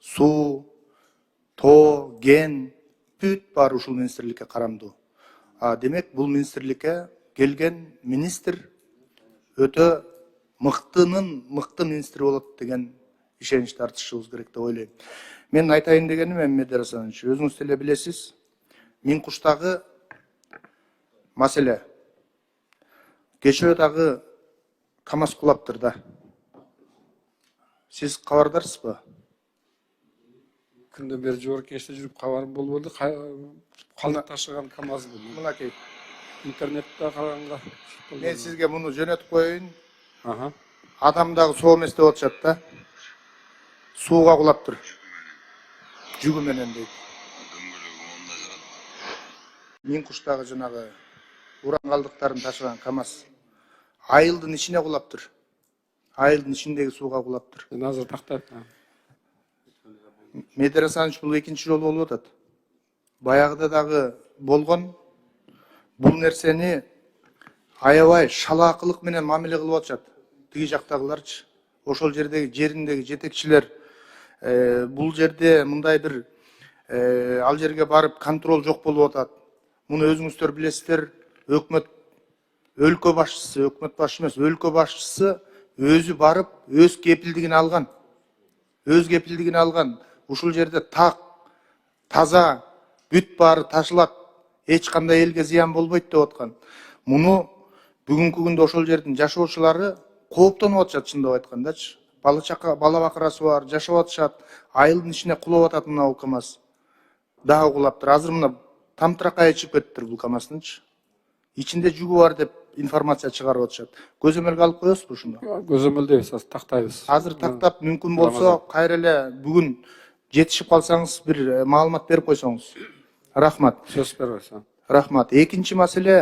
суу, тоо, ген бүт баары ушул министрликке карамдуу. Демек бул министрликке келген министр өтө мыкты министр болот деген ишеничти артышыбыз керек деп ойлойм. Мен айтайын дегеним, Медер Асанович, өзүңүз деле билесиз, Миң Куштагы маселе. Кечээ дагы КАМАЗ кулаптыр да. Сиз кабардарсызбы? Күндөн бери жогорку кеңеште жүрүп кабарым болбоду. Калдык ташыган КАМАЗ бул. Мынакей. Интернетте караганга. Мен сизге муну жөнөтүп коеюн. Аха. Адам дагы соо эмес деп атышат да. Сууга кулаптыр. Жүгү менен дейт. Миң Куштагы жанагы уран калдыктарын ташыган КАМАЗ айылдын ичине кулаптыр. Айылдын ичиндеги сууга кулаптыр. Азыр тактап. Медер Асанович, бул экинчи жолу болуп атат. Баягыда дагы болгон. Бул нерсени аябай шалаакылык менен мамиле кылып атышат. Тиги жактагыларчы. Ошол жериндеги жетекчилер бул жерде мындай бир ал жерге барып контроль жок болуп атат. Муну өзүңүздөр билесиздер. Өкмөт өлкө башчысы, өкмөт башчысы эмес, өлкө башчысы өзү барып өз кепилдигин алган. Өз кепилдигин алган. Ушул жерде так, таза, бүт баары ташылат. Эч кандай элге зыян болбойт деп аткан. Муну бүгүнкү күндө ошол жердин жашоочулары кооптонуп атышат, чындап айткандачы. Бала бакырасы бар, жашап атышат. Айылдын ичине кулап атат мына бул КАМАЗ. Дагы кулаптыр. Азыр мына тамтыракай чыгып кетиптир бул КАМАЗдынчы. Ичинде жүгү бар деп информация чыгарып атышат. Көзөмөлгө алып коесузбу ушуну? Көзөмөлдөйбүз, азыр тактайбыз. Азыр тактап, мүмкүн болсо кайра эле бүгүн жетишип калсаңыз бир маалымат берип койсоңуз. Рахмат. Сөз беребиз. Рахмат. Экинчи маселе